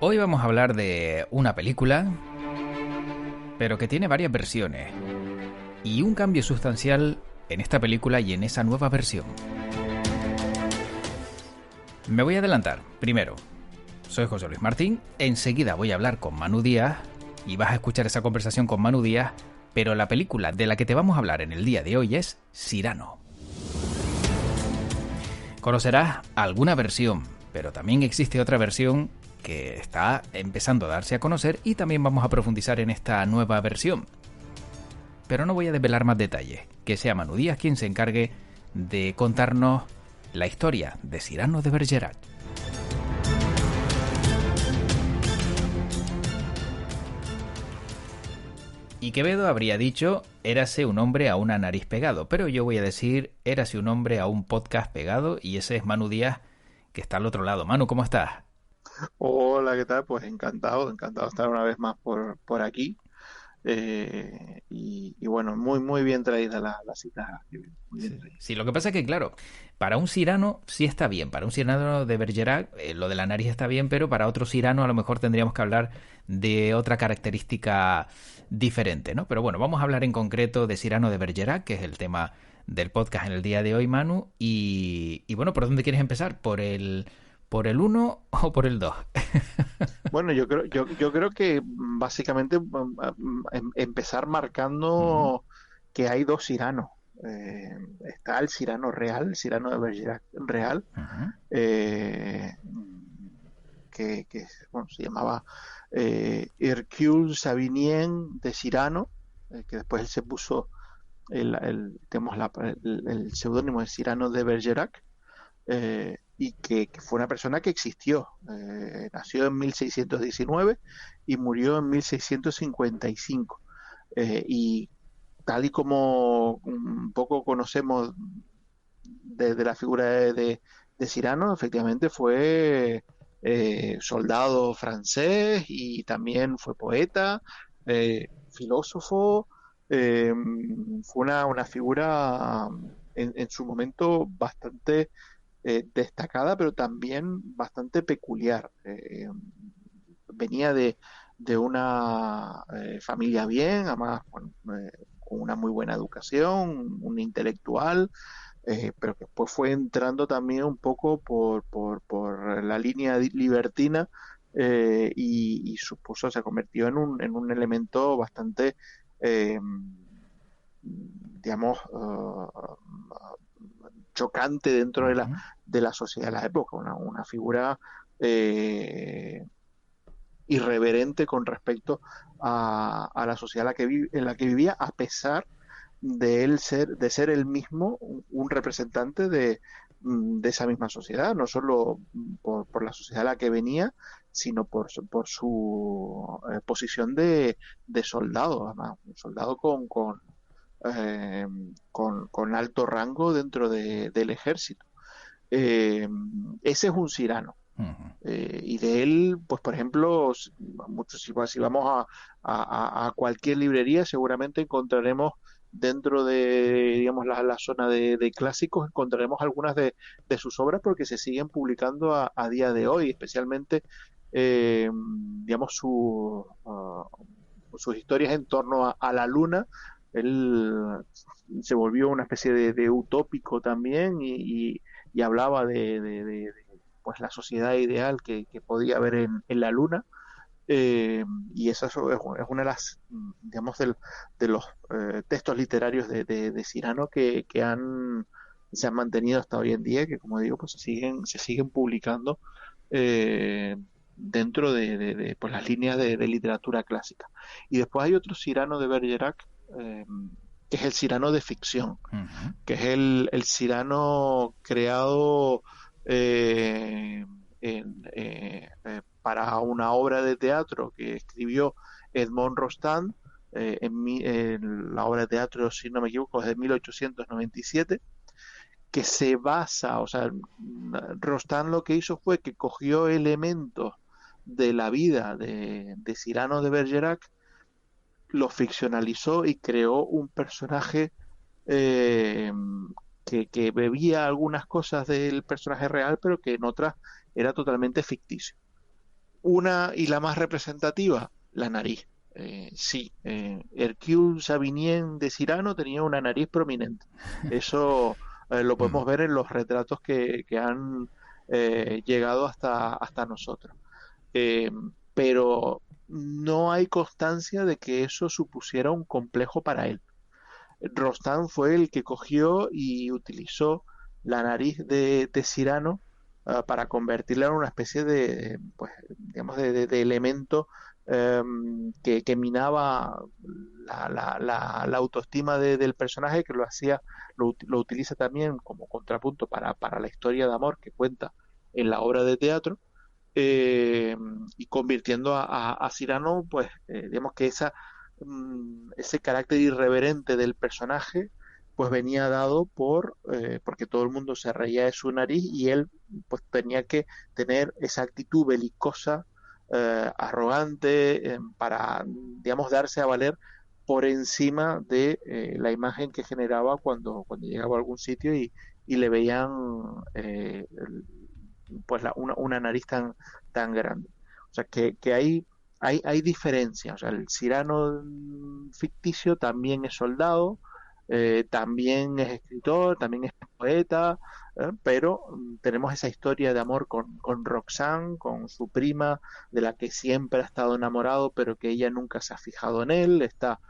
Hoy vamos a hablar de una película, pero que tiene varias versiones, y un cambio sustancial en esta película y en esa nueva versión. Me voy a adelantar. Primero, soy José Luis Martín, enseguida voy a hablar con Manu Díaz, y vas a escuchar esa conversación con Manu Díaz, pero la película de la que te vamos a hablar en el día de hoy es Cyrano. Conocerás alguna versión, pero también existe otra versión que está empezando a darse a conocer y también vamos a profundizar en esta nueva versión. Pero no voy a desvelar más detalles, que sea Manu Díaz quien se encargue de contarnos la historia de Cyrano de Bergerac. Y Quevedo habría dicho, érase un hombre a una nariz pegado, pero yo voy a decir, érase un hombre a un podcast pegado, y ese es Manu Díaz, que está al otro lado. Manu, ¿cómo estás? Hola, ¿qué tal? Pues encantado de estar una vez más por aquí. Y bueno, muy bien traída la cita, muy bien Sí. traída. Sí, lo que pasa es que, claro, para un Cyrano sí está bien. Para un Cyrano de Bergerac, lo de la nariz está bien, pero para otro Cyrano a lo mejor tendríamos que hablar de otra característica diferente, ¿no? Pero bueno, vamos a hablar en concreto de Cyrano de Bergerac, que es el tema del podcast en el día de hoy, Manu. Y bueno, ¿por dónde quieres empezar? ¿Por el uno o por el 2? Bueno, yo creo que básicamente empezar marcando que hay dos Ciranos. Eh, Está el Cirano real, el Cirano de Bergerac real, eh, bueno, se llamaba Hercule Savinien de Cirano, que después él se puso digamos, el seudónimo de Cyrano de Bergerac, y que fue una persona que existió. Nació en 1619 y murió en 1655. Y tal y como un poco conocemos de la figura de Cyrano, efectivamente fue soldado francés y también fue poeta, filósofo. Fue una figura en su momento bastante destacada, pero también bastante peculiar. Venía de una familia bien, además bueno, con una muy buena educación, un intelectual, pero que después fue entrando también un poco por la línea libertina, y su esposo se convirtió en un elemento bastante, eh, digamos, chocante dentro Ujú. de la sociedad de la época, una figura eh, irreverente con respecto a la sociedad en la que vivía, a pesar de ser él mismo un representante de esa misma sociedad, no solo por la sociedad a la que venía, sino por su posición de soldado, además, un soldado eh, con alto rango dentro del ejército. Eh, Ese es un Cyrano. Ujú. Y de él, pues por ejemplo, muchos, si vamos a cualquier librería, seguramente encontraremos dentro de, digamos, la zona de clásicos, encontraremos algunas de sus obras porque se siguen publicando a día de hoy, especialmente, digamos, sus historias en torno a la luna. Él se volvió una especie de utópico también y hablaba pues la sociedad ideal que podía haber en la luna. Y esa es una de las, digamos, de los textos literarios de Cyrano se han mantenido hasta hoy en día, que como digo, pues se siguen publicando eh, dentro de, pues, las líneas de literatura clásica. Y después hay otro Cyrano de Bergerac, eh, que es el Cyrano de ficción, Ujú. que es el Cyrano creado eh, para una obra de teatro que escribió Edmond Rostand, en la obra de teatro, si no me equivoco, es de 1897, que se basa, o sea, Rostand lo que hizo fue que cogió elementos de la vida de Cyrano de Bergerac, lo ficcionalizó y creó un personaje eh, que bebía algunas cosas del personaje real, pero que en otras era totalmente ficticio. Una y la más representativa, la nariz. Sí, Hercule Sabinien de Cyrano tenía una nariz prominente. Eso lo Mm, podemos ver en los retratos que han llegado hasta nosotros. Eh, pero no hay constancia de que eso supusiera un complejo para él. Rostand fue el que cogió y utilizó la nariz de Cyrano para convertirla en una especie de, pues, digamos, de elemento que minaba la autoestima del personaje, que lo hacía, lo utiliza también como contrapunto para la historia de amor que cuenta en la obra de teatro, eh, y convirtiendo a Cyrano, pues, digamos que ese carácter irreverente del personaje, pues venía dado porque todo el mundo se reía de su nariz y él, pues, tenía que tener esa actitud belicosa, arrogante, para, digamos, darse a valer por encima de la imagen que generaba cuando llegaba a algún sitio y le veían pues una nariz tan grande. O sea, que hay diferencias. O sea, el Cyrano ficticio también es soldado, también es escritor, también es poeta, pero tenemos esa historia de amor con Roxanne, con su prima, de la que siempre ha estado enamorado, pero que ella nunca se ha fijado en él. Está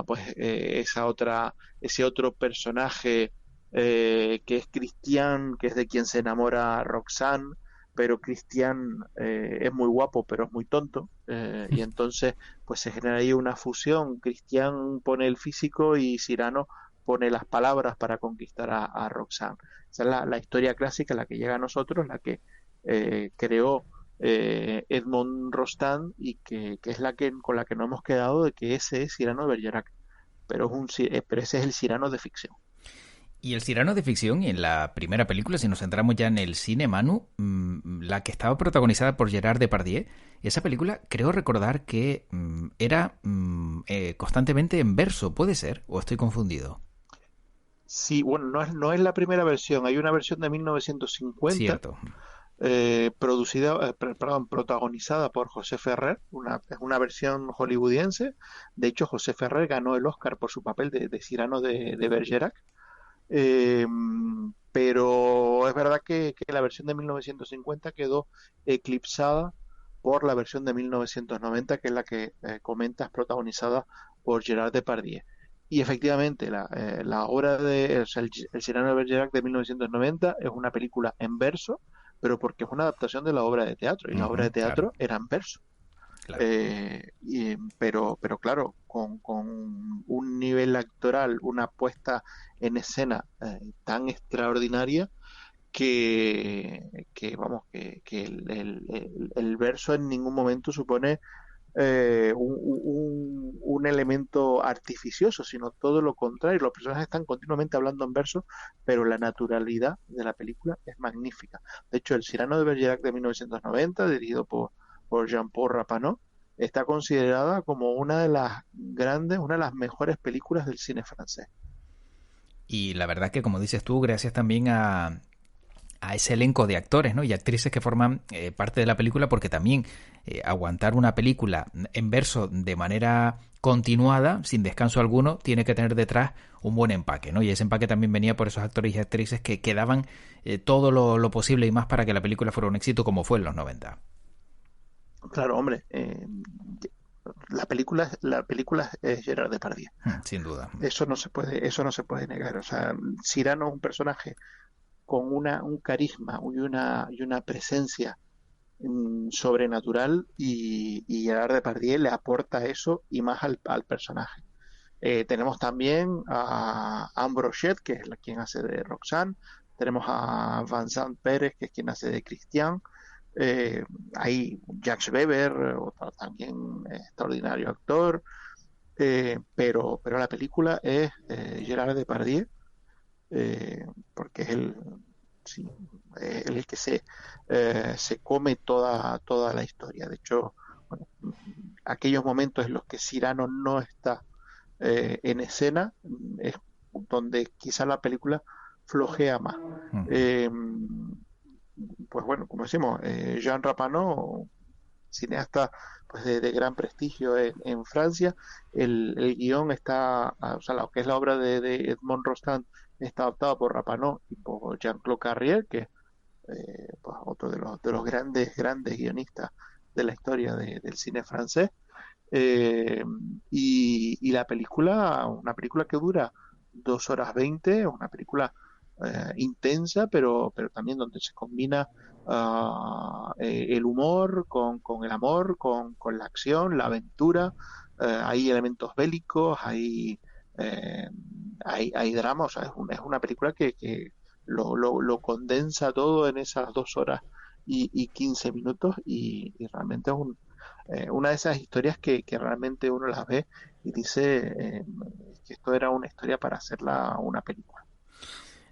pues ese otro personaje que es Christian, que es de quien se enamora Roxanne, pero Christian es muy guapo, pero es muy tonto, y entonces pues se genera ahí una fusión. Christian pone el físico y Cyrano pone las palabras para conquistar a Roxanne. Esa es la historia clásica, la que llega a nosotros, la que creó Edmond Rostand y que es con la que no hemos quedado, de que ese es Cyrano de Bergerac, pero ese es el Cyrano de ficción. Y el Cyrano de ficción, y en la primera película, si nos centramos ya en el cine, Manu, la que estaba protagonizada por Gerard Depardieu, esa película creo recordar que era constantemente en verso, ¿puede ser? ¿O estoy confundido? Sí, bueno, no es la primera versión, hay una versión de 1950 Cierto. perdón, protagonizada por José Ferrer, es una versión hollywoodiense. De hecho, José Ferrer ganó el Oscar por su papel de Cyrano de Bergerac. Eh, pero es verdad que la versión de 1950 quedó eclipsada por la versión de 1990, que es la que comentas, protagonizada por Gerard Depardieu. Y efectivamente, la obra o sea, el Cyrano de Bergerac de 1990 es una película en verso, pero porque es una adaptación de la obra de teatro, y la obra de Ujú, claro, teatro era en verso. claro. Pero claro, con un nivel actoral, una puesta en escena tan extraordinaria vamos, que el verso en ningún momento supone un elemento artificioso, sino todo lo contrario. Los personajes están continuamente hablando en verso, pero la naturalidad de la película es magnífica. De hecho, El Cyrano de Bergerac de 1990, dirigido por Jean-Paul Rappeneau, está considerada como una de las grandes, una de las mejores películas del cine francés. Y la verdad que, como dices tú, gracias también a ese elenco de actores, ¿no? Y actrices que forman parte de la película, porque también aguantar una película en verso de manera continuada, sin descanso alguno, tiene que tener detrás un buen empaque, ¿no? Y ese empaque también venía por esos actores y actrices que daban todo lo posible y más para que la película fuera un éxito como fue en los 90. Claro, hombre, la película es Gerard Depardieu. Sin duda. Eso no se puede negar. O sea, Cyrano es un personaje con un carisma y una presencia sobrenatural, y Gerard Depardieu le aporta eso y más al personaje. Tenemos también a Anne Brochet, que es quien hace de Roxanne. Tenemos a Vincent Pérez, que es quien hace de Christian. Eh, Hay Jacques Weber, otro también extraordinario actor. Pero la película es Gerard Depardieu, porque sí, el que se come toda la historia. De hecho, bueno, aquellos momentos en los que Cyrano no está en escena es donde quizá la película flojea más. Ujú. Eh, pues bueno, como decimos, Jean Rapano cineasta pues de gran prestigio en Francia. El guión está, o sea, lo que es la obra de Edmond Rostand está adaptado por Rapaport y por Jean-Claude Carrier, que es pues, otro de los grandes guionistas de la historia del cine francés. Eh, y la película, una película que dura 2 horas 20, una película intensa, pero también donde se combina el humor con el amor, con la acción, la aventura. Hay elementos bélicos, eh, hay drama, o sea, es una película que lo condensa todo en esas 2 horas y 15 minutos y realmente es una de esas historias que realmente uno las ve y dice que esto era una historia para hacerla una película.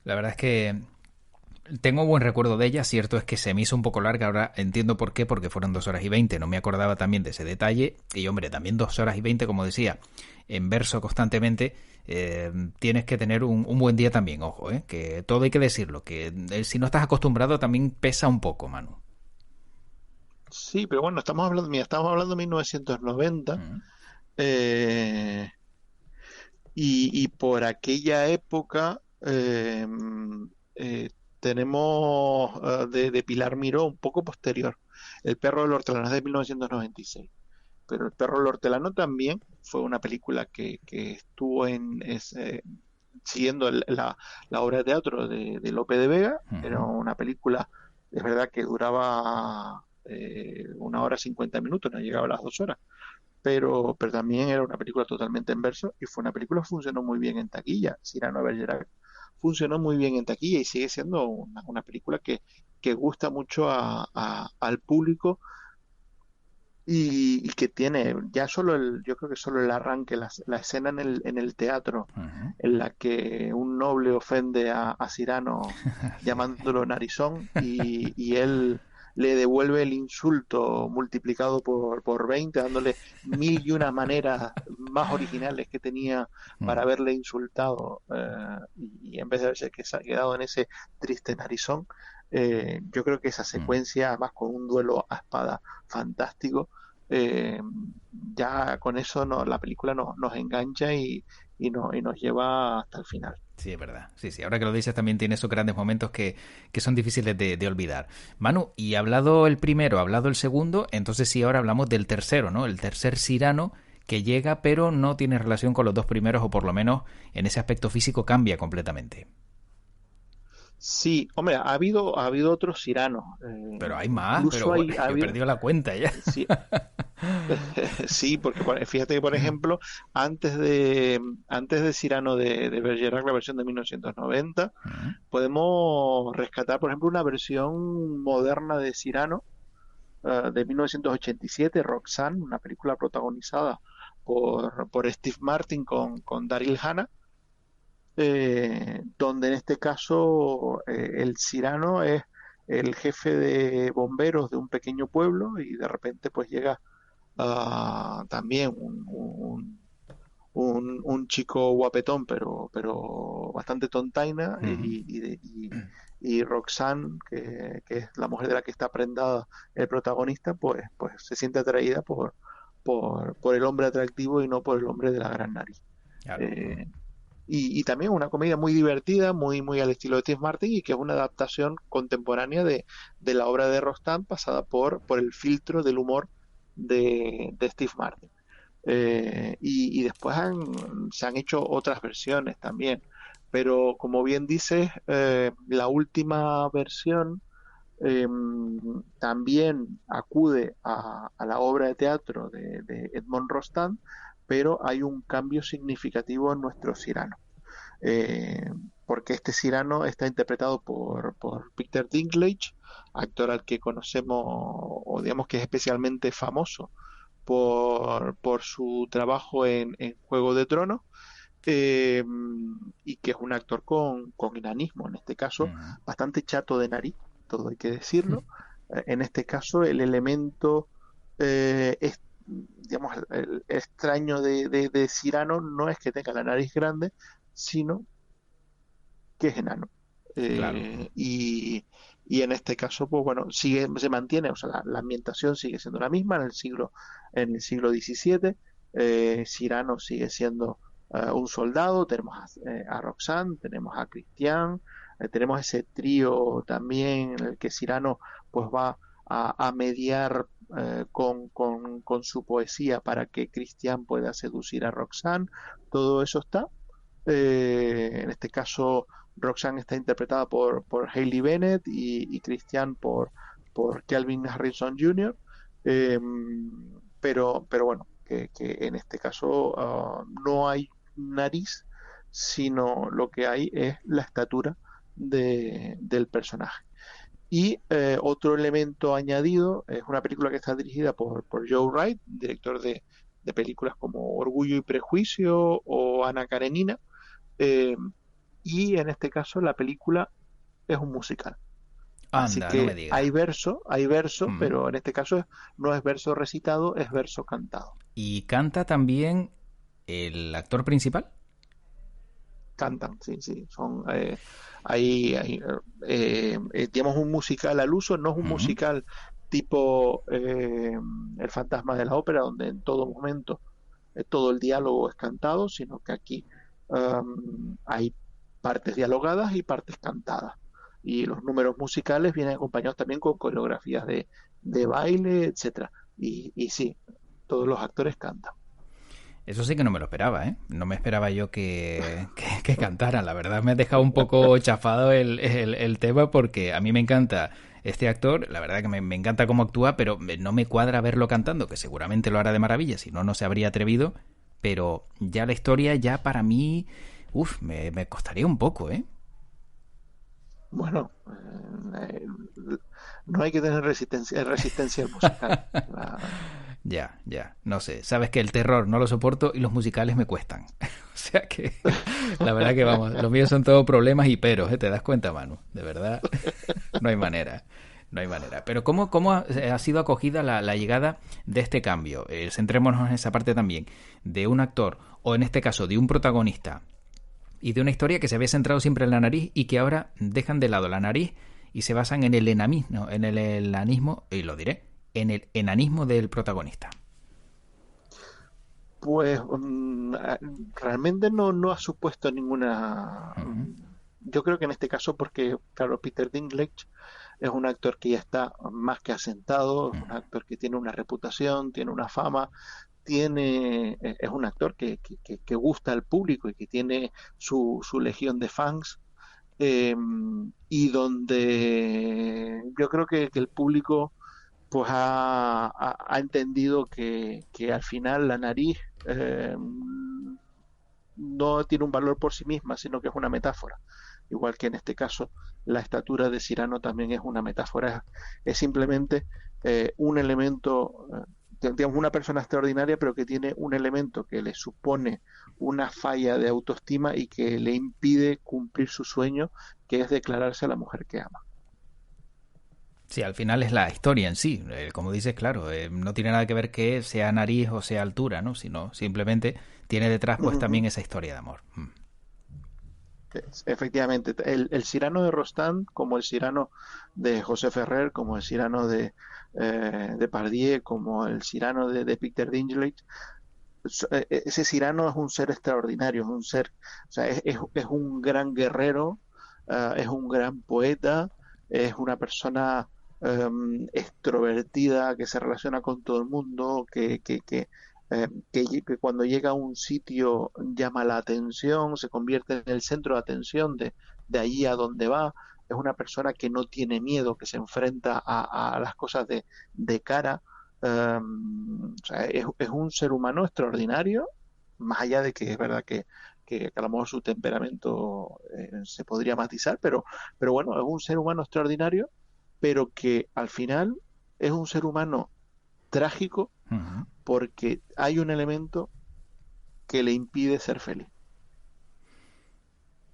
La verdad es que tengo buen recuerdo de ella, cierto es que se me hizo un poco larga, ahora entiendo por qué, porque fueron 2 horas y 20, no me acordaba también de ese detalle, y hombre, también 2 horas y 20, como decía, en verso constantemente, tienes que tener un buen día también, ojo, que todo hay que decirlo, que si no estás acostumbrado también pesa un poco, Manu. Sí, pero bueno, estamos hablando, mira, estamos hablando de 1990 Mm. eh, y por aquella época eh, tenemos de Pilar Miró un poco posterior. El perro del hortelano es de 1996. Pero El perro del hortelano también fue una película que estuvo siguiendo la obra de teatro de Lope de Vega. Era Ujú. una película, es verdad que duraba 1 hora 50 minutos, no llegaba a las 2 horas, pero también era una película totalmente en verso y fue una película que funcionó muy bien en taquilla. Cyrano de Bergerac funcionó muy bien en taquilla y sigue siendo una película que gusta mucho al público y que tiene ya solo yo creo que solo el arranque, la escena en el teatro Ujú. en la que un noble ofende a Cyrano Sí. llamándolo narizón y él le devuelve el insulto multiplicado por 20, dándole mil y una maneras más originales que tenía para Mm. haberle insultado y en vez de haberse quedado en ese triste narizón. Yo creo que esa Mm. secuencia, además con un duelo a espada fantástico, eh, ya con eso la película nos engancha y nos lleva hasta el final. Sí, es verdad. Sí, sí. Ahora que lo dices, también tiene esos grandes momentos que son difíciles de olvidar. Manu, y hablado el primero, hablado el segundo, entonces sí, ahora hablamos del tercero, ¿no? El tercer Cyrano que llega, pero no tiene relación con los dos primeros, o por lo menos en ese aspecto físico cambia completamente. Sí, hombre, ha habido otros Ciranos. Pero hay más, Incluso pero ha yo he habido, perdido la cuenta ya. sí, sí, porque fíjate que, por ejemplo, antes antes de Cyrano de Bergerac, la versión de 1990, podemos rescatar, por ejemplo, una versión moderna de Cyrano de 1987, Roxanne, una película protagonizada por Steve Martin con Daryl Hannah, donde en este caso el Cyrano es el jefe de bomberos de un pequeño pueblo y de repente pues llega también un chico guapetón pero bastante tontaina y Roxanne, que es la mujer de la que está prendada el protagonista, pues se siente atraída por el hombre atractivo y no por el hombre de la gran nariz. Claro. Eh, y también una comedia muy divertida, muy al estilo de Steve Martin y que es una adaptación contemporánea de la obra de Rostand pasada por el filtro del humor de Steve Martin. Y después se han hecho otras versiones también, pero como bien dices, la última versión eh, también acude a la obra de teatro de Edmond Rostand, pero hay un cambio significativo en nuestro Cyrano eh, porque este Cyrano está interpretado por Peter Dinklage, actor al que conocemos o digamos que es especialmente famoso por su trabajo en Juego de Tronos, eh, y que es un actor con enanismo, en este caso Ujú. bastante chato de nariz, todo hay que decirlo. En este caso el elemento digamos, el extraño de Cyrano no es que tenga la nariz grande, sino que es enano. Claro. Eh, y, y en este caso, pues bueno, se mantiene, o sea, la ambientación sigue siendo la misma en el siglo XVII. Cyrano sigue siendo un soldado, tenemos a Roxanne, tenemos a Christian, tenemos ese trío también en el que Cyrano pues va a mediar con su poesía para que Christian pueda seducir a Roxanne. Todo eso está. En este caso, Roxanne está interpretada por Hayley Bennett y Christian por Calvin Harrison Jr. Eh, pero bueno, que en este caso no hay nariz, sino lo que hay es la estatura del personaje. Y otro elemento añadido es una película que está dirigida por Joe Wright, director de películas como Orgullo y Prejuicio o Ana Karenina, eh, y en este caso la película es un musical. Así Anda, no me que digas. hay verso, Mm. pero en este caso no es verso recitado, es verso cantado. ¿Y canta también el actor principal? Cantan, sí, sí, son digamos un musical al uso, no es un Mm. musical tipo El fantasma de la ópera, donde en todo momento todo el diálogo es cantado, sino que aquí hay partes dialogadas y partes cantadas. Y los números musicales vienen acompañados también con coreografías de baile, etcétera. Y sí, todos los actores cantan. Eso sí que no me lo esperaba, ¿eh? No me esperaba yo que cantaran. La verdad me ha dejado un poco chafado el tema porque a mí me encanta este actor. La verdad que me encanta cómo actúa, pero no me cuadra verlo cantando, que seguramente lo hará de maravilla, si no, no se habría atrevido. Pero ya la historia ya para mí, me costaría un poco, ¿eh? Bueno, no hay que tener resistencia al musical. Ya, ya, no sé. Sabes que el terror no lo soporto y los musicales me cuestan. O sea que la verdad que vamos, los míos son todos problemas y peros, ¿eh? ¿Te das cuenta, Manu? De verdad, no hay manera. No hay manera. Pero ¿cómo ha sido acogida la llegada de este cambio? Centrémonos en esa parte también. De un actor, o en este caso de un protagonista, y de una historia que se había centrado siempre en la nariz y que ahora dejan de lado la nariz y se basan en el enanismo, y lo diré, en el enanismo del protagonista. Pues realmente no ha supuesto ninguna. Ujú. Yo creo que en este caso, porque, claro, Peter Dinklage es un actor que ya está más que asentado, es un actor que tiene una reputación, tiene una fama, es un actor que gusta al público y que tiene su legión de fans, eh, y donde yo creo que el público pues ha entendido que al final la nariz no tiene un valor por sí misma, sino que es una metáfora. Igual que en este caso la estatura de Cyrano también es una metáfora, es simplemente un elemento, digamos, una persona extraordinaria, pero que tiene un elemento que le supone una falla de autoestima y que le impide cumplir su sueño, que es declararse a la mujer que ama. Sí, al final es la historia en sí. Como dices, claro, no tiene nada que ver que sea nariz o sea altura, ¿no? Sino simplemente tiene detrás pues también esa historia de amor. Mm. Efectivamente, el Cyrano de Rostand, como el Cyrano de José Ferrer, como el Cyrano de Pardieu, como el Cyrano de Peter Dinklage, ese Cyrano es un ser extraordinario, es un ser, o sea, es un gran guerrero, es un gran poeta, es una persona extrovertida que se relaciona con todo el mundo, que cuando llega a un sitio llama la atención, se convierte en el centro de atención de allí a donde va. Es una persona que no tiene miedo, que se enfrenta a las cosas de cara. O sea, es un ser humano extraordinario, más allá de que es verdad que a lo mejor su temperamento se podría matizar, pero bueno, es un ser humano extraordinario, pero que al final es un ser humano trágico Ujú. porque hay un elemento que le impide ser feliz.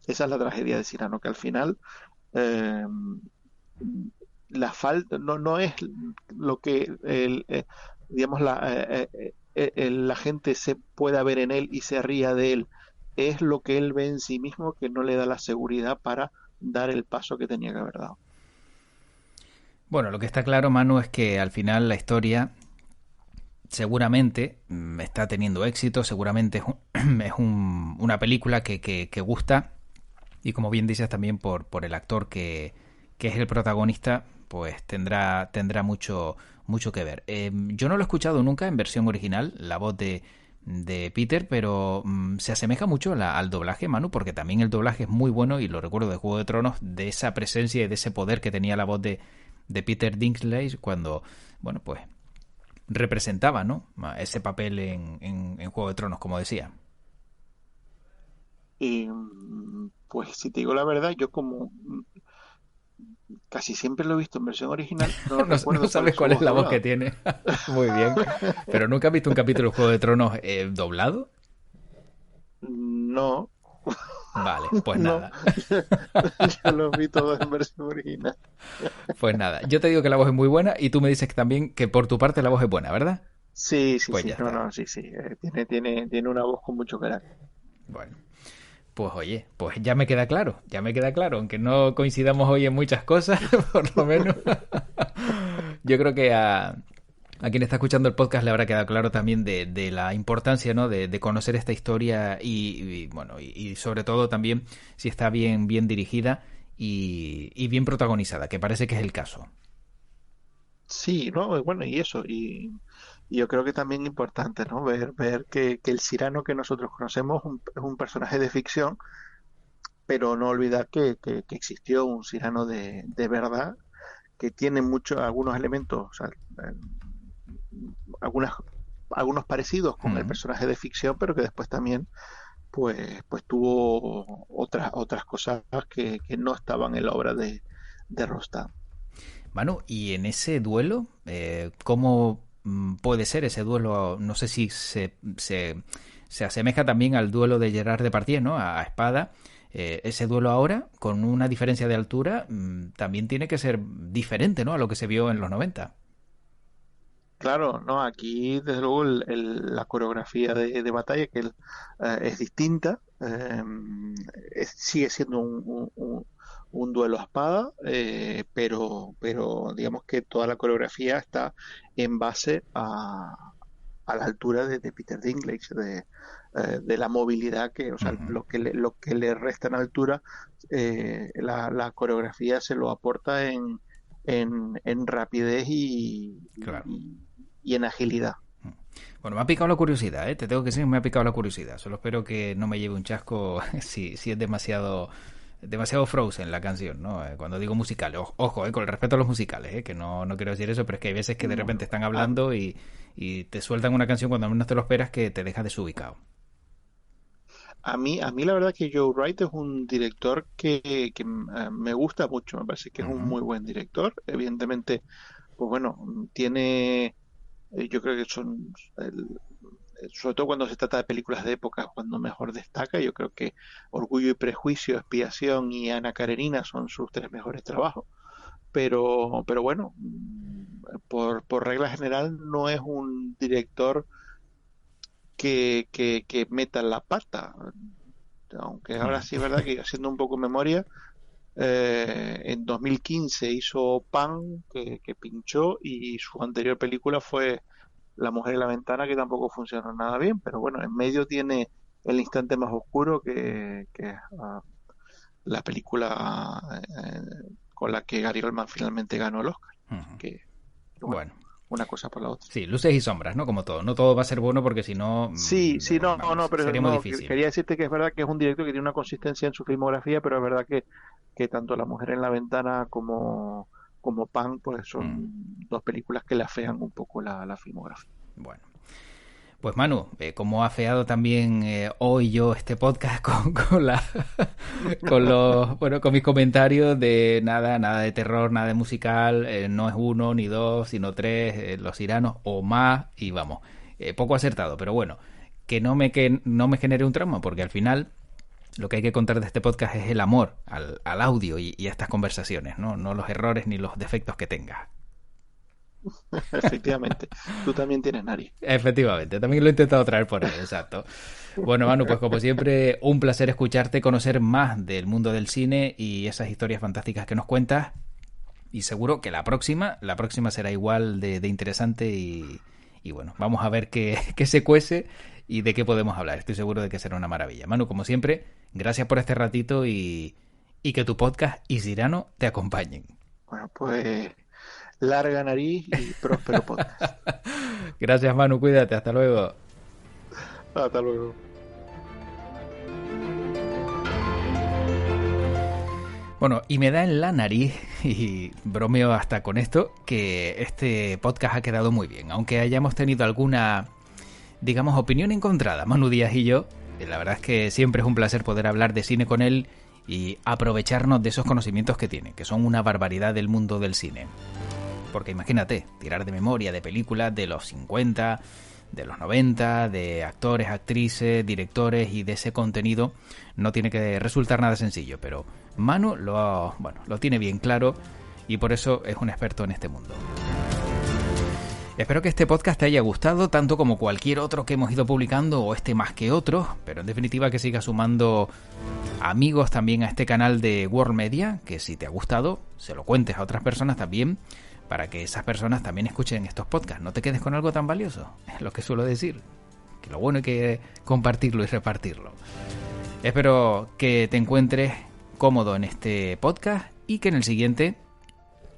Esa es la tragedia de Cyrano, que al final eh, la falta no es lo que digamos la gente se pueda ver en él y se ría de él, es lo que él ve en sí mismo que no le da la seguridad para dar el paso que tenía que haber dado. Bueno, lo que está claro, Manu, es que al final la historia seguramente está teniendo éxito, seguramente una película que gusta y como bien dices también por el actor que es el protagonista, pues tendrá mucho que ver. Yo no lo he escuchado nunca en versión original, la voz de Peter, pero se asemeja mucho al doblaje, Manu, porque también el doblaje es muy bueno y lo recuerdo de Juego de Tronos, de esa presencia y de ese poder que tenía la voz de Peter Dinklage cuando, bueno, pues representaba, ¿no? Ese papel en Juego de Tronos, como decía. Y pues si te digo la verdad, yo como casi siempre lo he visto en versión original, no No recuerdo cuál sabes es su cuál es voz la voz que doblada. tiene. Muy bien. Pero nunca has visto un capítulo de Juego de Tronos doblado. No, Vale, pues no, nada. yo los vi todos en versión original. Pues nada. Yo te digo que la voz es muy buena y tú me dices que también que por tu parte la voz es buena, ¿verdad? Sí, sí, Pues sí, ya no, está. no, sí, sí, tiene una voz con mucho carácter. Bueno, pues oye, pues ya me queda claro, aunque no coincidamos hoy en muchas cosas, por lo menos. Yo creo que a quien está escuchando el podcast le habrá quedado claro también de la importancia, ¿no? De conocer esta historia bueno, y sobre todo también si está bien dirigida y bien protagonizada, que parece que es el caso. Sí, no, bueno, y eso, y yo creo que también importante, ¿no? Ver que el Cyrano que nosotros conocemos es un personaje de ficción, pero no olvidar que existió un Cyrano de verdad, que tiene muchos, algunos elementos, o sea, eh, algunas, algunos parecidos con el Mm. personaje de ficción, pero que después también, pues tuvo otras cosas que no estaban en la obra de Rostam. Manu, y en ese duelo, ¿cómo puede ser ese duelo? No sé si se asemeja también al duelo de Gerard Depardieu, ¿no? A espada. Ese duelo ahora, con una diferencia de altura, también tiene que ser diferente, ¿no? A lo que se vio en los 90. Claro, no, aquí desde luego la coreografía de batalla es distinta, sigue siendo un duelo a espada, pero digamos que toda la coreografía está en base a la altura de Peter Dinklage, de la movilidad o sea, Ujú. lo que le resta en altura, la coreografía se lo aporta en rapidez Claro. y en agilidad. Bueno, me ha picado la curiosidad, ¿eh? Te tengo que decir que me ha picado la curiosidad. Solo espero que no me lleve un chasco si es demasiado Frozen la canción, ¿no? Cuando digo musical, ojo, con el respeto a los musicales, que no quiero decir eso, pero es que hay veces que de repente Bueno, están hablando y te sueltan una canción cuando menos te lo esperas que te deja desubicado. a mí la verdad que Joe Wright es un director que me gusta mucho, me parece que es un Ujú, muy buen director. Evidentemente, pues bueno, tiene, yo creo que sobre todo cuando se trata de películas de época, cuando mejor destaca. Yo creo que Orgullo y Prejuicio, Expiación y Ana Karenina son sus tres mejores trabajos. Pero bueno, por regla general no es un director que meta la pata. Aunque ahora sí es verdad que haciendo un poco memoria, en 2015 hizo Pan, que pinchó, y su anterior película fue La mujer en la ventana, que tampoco funcionó nada bien, pero bueno, en medio tiene El instante más oscuro, que es la película con la que Gary Oldman finalmente ganó el Oscar. Así ujú. que bueno, Bueno, una cosa por la otra. sí, luces y sombras, ¿no? Como todo. No todo va a ser bueno porque si no, Sí, sí, no, no, vamos, pero sería muy no, difícil. quería decirte que es verdad que es un director que tiene una consistencia en su filmografía, pero es verdad que tanto La mujer en la ventana como Pan, pues Mm, son dos películas que le afean un poco la filmografía. bueno. Pues Manu, como ha feado también hoy yo este podcast con mis comentarios de nada de terror, nada de musical, no es uno ni dos, sino tres, los iranos o más, y vamos, poco acertado, pero bueno, que no me genere un trauma, porque al final lo que hay que contar de este podcast es el amor al audio y a estas conversaciones, ¿no? No los errores ni los defectos que tenga. Efectivamente, tú también tienes nariz. Efectivamente, también lo he intentado traer por ahí, exacto. Bueno, Manu, pues como siempre, un placer escucharte, conocer más del mundo del cine y esas historias fantásticas que nos cuentas. Y seguro que la próxima será igual de interesante y bueno, vamos a ver qué se cuece y de qué podemos hablar. Estoy seguro de que será una maravilla. Manu, como siempre, gracias por este ratito y que tu podcast y Cyrano te acompañen. Bueno, pues larga nariz y próspero podcast. Gracias, Manu, cuídate, hasta luego. Hasta luego. Bueno, y me da en la nariz, y bromeo hasta con esto, que este podcast ha quedado muy bien. Aunque hayamos tenido alguna, digamos, opinión encontrada, Manu Díaz y yo, la verdad es que siempre es un placer poder hablar de cine con él y aprovecharnos de esos conocimientos que tiene, que son una barbaridad del mundo del cine. Porque imagínate, tirar de memoria de películas de los 50, de los 90, de actores, actrices, directores y de ese contenido no tiene que resultar nada sencillo, pero Manu lo tiene bien claro y por eso es un experto en este mundo. Espero que este podcast te haya gustado tanto como cualquier otro que hemos ido publicando o este más que otro, pero en definitiva que siga sumando amigos también a este canal de World Media, que si te ha gustado se lo cuentes a otras personas también, para que esas personas también escuchen estos podcasts. No te quedes con algo tan valioso, es lo que suelo decir, que lo bueno hay que compartirlo y repartirlo. Espero que te encuentres cómodo en este podcast y que en el siguiente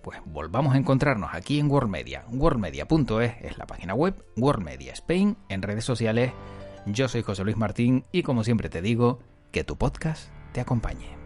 pues volvamos a encontrarnos aquí en World Media. worldmedia.es es la página web, World Media Spain en redes sociales. Yo soy José Luis Martín y como siempre te digo, que tu podcast te acompañe.